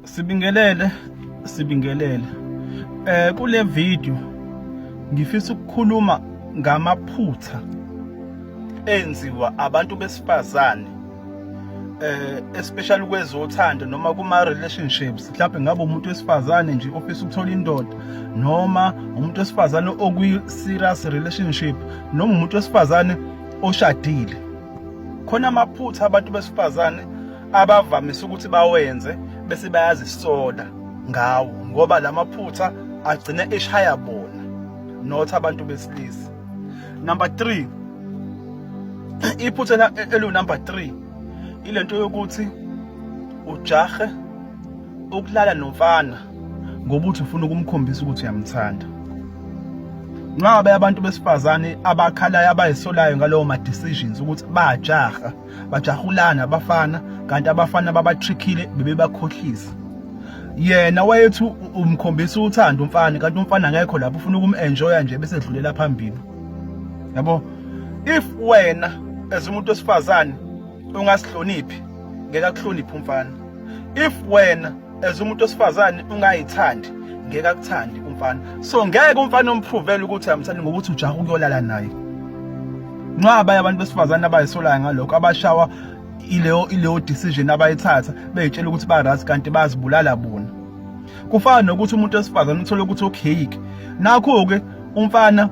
Sibingelele. Kule video ngifisa ukukhuluma ngamaphutha enziwa abantu besifazane especially kwezothando noma kuma relationships. Mhlawumbe ngabe umuntu wesifazane nje ofisa ukuthola indoda, noma umuntu wesifazane okwi serious relationship, noma umuntu wesifazane oshadile. Khona amaphutha abantu besifazane abavamise ukuthi bawenze bese bayazisola ngawo, ngoba lamaphutha agcina eshaya bona not abantu besilisa. Number 3, iphutha number 3 ilento yokuthi ujahe ukulala nomfana ngoba uthi ufuna ukumkhombisa ukuthi uyamthanda. Ngabe abantu besifazane abakhalayo abayisolayo ngalowo ma decisions ukuthi bajahulana abafana, kanti abafana babatrickile bebebakhohlisa. Yena wayethu umkhombisa uthando umfana, kanti umfana ngekho lapho ufuna ukumenjoya nje bese edlulela phambili. Yabo, if wena as umuntu wesifazane ungasihloniphi, ngeke akuhloniphe umfana. If wena as umuntu wesifazane ungayithandi, ngeke akuthandi umfana. So ngeke umfana umprovele ukuthi uyamthanda ngokuthi ujaha ukuyolala naye. Nqaba abantu besifazane abayisolayo ngalokho, abashawa ileyo decision abayithatha beyitshela ukuthi barazi kanti bazibulala bona. Kufana nokuthi umuntu wesifazane uthola ukuthi okay, nakho ke umfana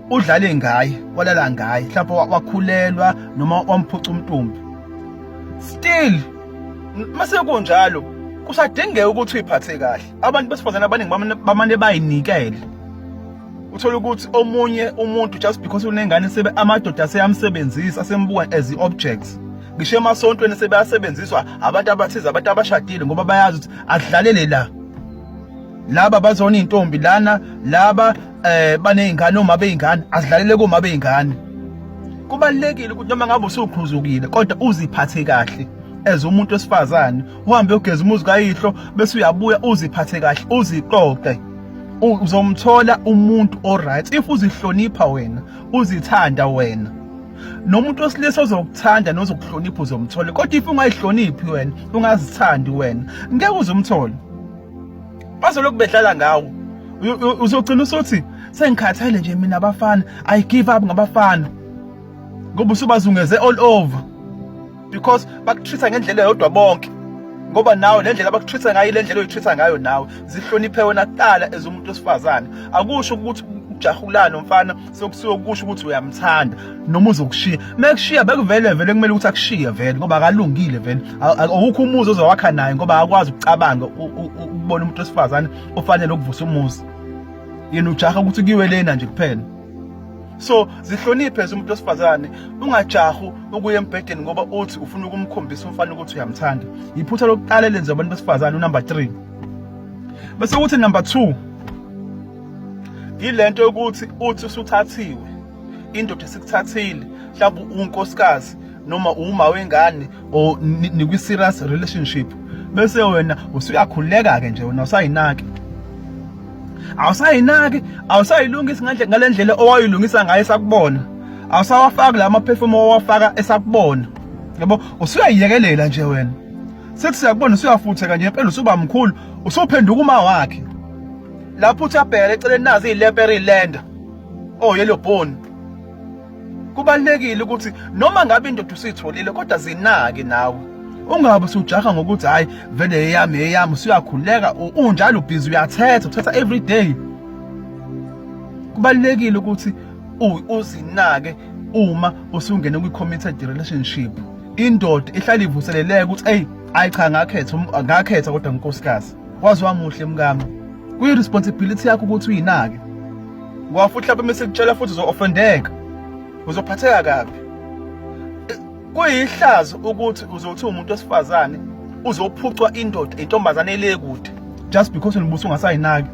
udlale ngaye, walala ngaye, mhlawumbe wakhulelwa noma wamphuca umntumbi. Still mase kunjalo kusadingeka ukuthi uyiphathe kahle. Abantu besifazane abaningi bamane bayinikele. Uthola ukuthi omunye umuntu just because unengane amadoda aseyamsebenzisa, asembuka as objects. Ngisho emasontweni sebeyasebenziswa abantu abathize, abantu abashadile, ngoba bayazi ukuthi adlalele laba bazona intombi lana, laba banezingane noma beyingane azidlalele kuma beyingane. Kubalekile ukuthi noma ngabe usukhuzukile kodwa uziphathe kahle as umuntu wesifazane, uhambe ugeza umuzi kayihlo bese uyabuya uziphathe kahle, uziqoqe. Uzomthola umuntu alright if uzihlonipha wena, uzithanda wena. Nomuntu wesilisa ozokuthanda nozokuhlonipha uzomthola, kodwa if ungayihloniphi wena, ungazithandi wena, ngeke uzomthola. Bazoloku bedlala ngawo, uzogcina usuthi sengikhathele nje mina abafana, I give up ngabafana, ngoba usubazungeze all over because bakutreata ngendlela yodwa bonke. Ngoba nawe le ndlela abakutreata ngayo, le ndlela oyitreata ngayo nawe, zihloniphe wena kuqala as umuntu wesifazane. Akusho ukuthi ujahulana umfana sokusuka kusho ukuthi uyamthanda noma uzokushiya. Mekushiya bekuvele kumele ukuthi akushiye vele, ngoba akalungile vele. Awukho umuzi ozowakha naye ngoba akwazi ukucabanga ukubona umuntu wesifazane ofanele ukuvusa umuzi. Yena ujaha ukuthi kuyiwe lena nje kuphela. So zihloniphe as umuntu wesifazane, ungajahu ukuya embedeni ngoba uthi ufuna ukumkhombisa umfana ukuthi uyamthanda. Iphutha lokuqala lenza abantu besifazane number 3. Bese ukuthi number 2 ilento yokuthi uthi usuthathiwe, indoda esikuthathile, mhlawumbe unkosikazi noma uma wengane or nikwi serious relationship, bese wena usuyakhuleka ke nje, wena awusayilungisa ngale ndlela owayilungisa ngayo esakubona, awusawafaka la perfume owafaka esakubona. Yabo, usuyayiyekelela nje wena, sethi siyakubona usuyafutheka nje impela, usuba mkhulu, usuphenduka uma wakhe. Lapho uthi abhekele eceleni nazi ileperi ilenda yellow bone. Kubalekile ukuthi noma ngabe indoda usitholile kodwa zinake nawe, ungabe usujaha ngokuthi hayi vele eyami usuyakhuleka, unjalo ubhizi uthatha every day. Kubalekile ukuthi uzinake uma usungene kwi committed relationship. Indoda ihlala ivuseleleke ukuthi cha ngakhetha kodwa unkosikazi, wazi wamuhle mkami. Kuyi responsibility yakho ukuthi uyinake. Ngoba futhi lapho mase kutshela futhi uzo-offendeka, uzophatheka kabi. Kuyihlazo ukuthi uzothi umuntu wesifazane uzophucwa intombazane elekude just because unibuso ungasayinaki.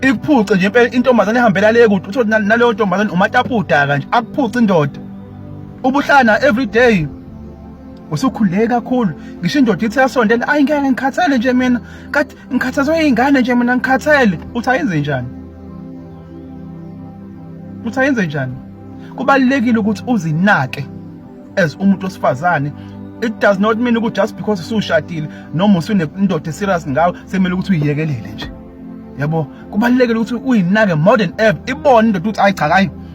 Ikuphuce nje impela intombazane ehambela lekude, uthi naleyo ntombazane umatapuda kanje, akuphuce indoda. Ubuhlana every day. Usukhuleka kakhulu. Ngisho indoda ithi yasondela, ngeke ngikhathele nje mina, kade ngikhathazwe izingane nje mina ngikhathele. Uthi ayenze njani? Kubalekile ukuthi uzinake as umuntu wesifazane, It does not mean ukuthi just because usushadile noma usunendoda eserious ngawe semele ukuthi uyiyekelele nje. Yabo, kubalulekile ukuthi uyinake more than ever. Ibone indoda ukuthi hayi cha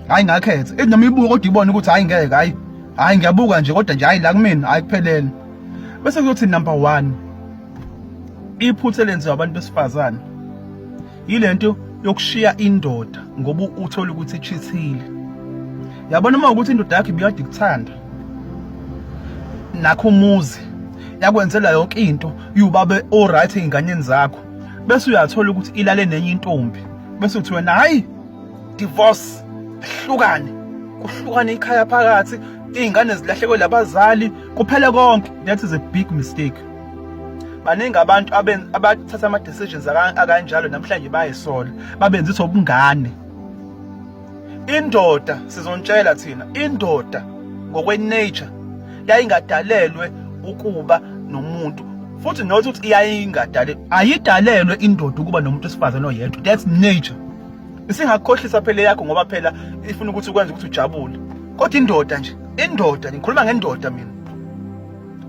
hayi ngakhetha. Ethi noma ibuka kodwa ibone ukuthi hayi ngeke hayi ngiyabuka nje kodwa nje hayi la kumina hayi kuphelele. Bese kuyothi number 1 iphutha lenziwa abantu besifazane yilento yokushiya indoda ngoba uthola ukuthi ichithile. Yabona uma ukuthi indoda yakhe ibiyade ikuthanda nakho umuzi yakwenzela yonke into yubabe all right einganeni zakho bese uyathola ukuthi ilale nenye intombi bese uthi wena hayi divorce kuhlukane ikhaya phakathi izingane zilahlekwe labazali kuphele konke. That is a big mistake. Baningi abantu abathatha ama decisions akanjalo namhlanje bayisola babenza itho ubungane. Indoda sizontshela thina indoda ngokwe nature yayingadalelwe ukuba nomuntu futhi nothi ukuthi ayidalelwe indoda ukuba nomuntu osifazana oyedwa. That's nature. Isingakhohlisa phela yakho ngoba phela ifuna ukuthi ukwenza ukuthi ujabule. Kodwa indoda ngikhuluma ngendoda mina.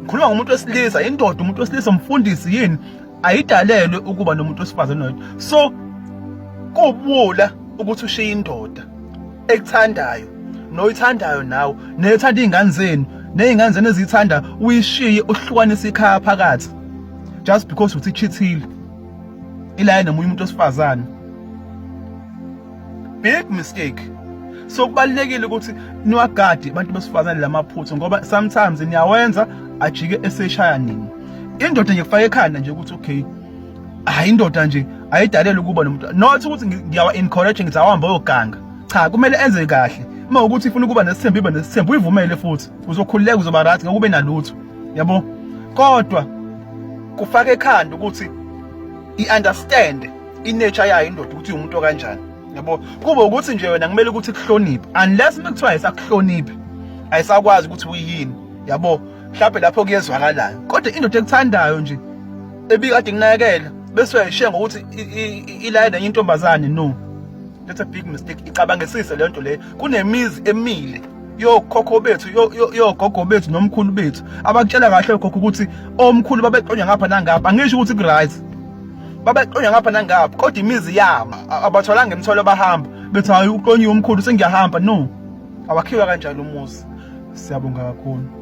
Ngikhuluma ngomuntu wesilisa, indoda umuntu wesilisa umfundisi yini ayidalelwe ukuba nomuntu osifazana oyedwa. So kubula ukuthi ushiye indoda ekuthandayo noyithandayo nawe nethanda izingane zenu nezingane zenu ezithanda uyishiye uhlukanise ikhaya phakathi just because uthi chithile ila yena umuntu osifazana. Big mistake. So kubalulekile ukuthi niwagadi abantu besifazane lamaphutho ngoba sometimes niyawenza ajike eseshaya nini. Indoda nje kufaka ekhanda nje ukuthi okay hayi indoda nje ayidalele ukuba nomuntu not ukuthi ngiyawa encourage ngithi awahamba uyoganga. Cha, kumele enze kahle. Uma ukuthi ifuna ukuba nesithembu ibe nesithembu uyivumele futhi uzokhululeka uzoba right ngakube nalutho. Yabo? Kodwa kufaka ekhanda ukuthi i-understand i-nature yayo indoda ukuthi umuntu kanjani. Yabo? Kube ukuthi nje wena kumele ukuthi kuhloniphe unless mekuthiwa ayisakuhloniphi ayisakwazi ukuthi uyini. Yabo? Mhlawumbe lapho kuyezwakalayo. Kodwa indoda ekuthandayo nje ebikade nginakekela bese uyayishiya ngokuthi ila nenye intombazane no. That's a big mistake. Icabangisise le nto le. Kunemizi emile yokhokho bethu yogogo bethu nomkhulu bethu abakutshela kahle gogo ukuthi omkhulu babeqonya ngapha nangapha. Angisho ukuthi ku right. Babeqonya ngapha nangapha kodwa imizi yabo abatholanga emtholo bahamba bethi hayi uqonyiwe umkhulu sengiyahamba no. Awakhiwa kanjalo umuzi. Siyabonga kakhulu.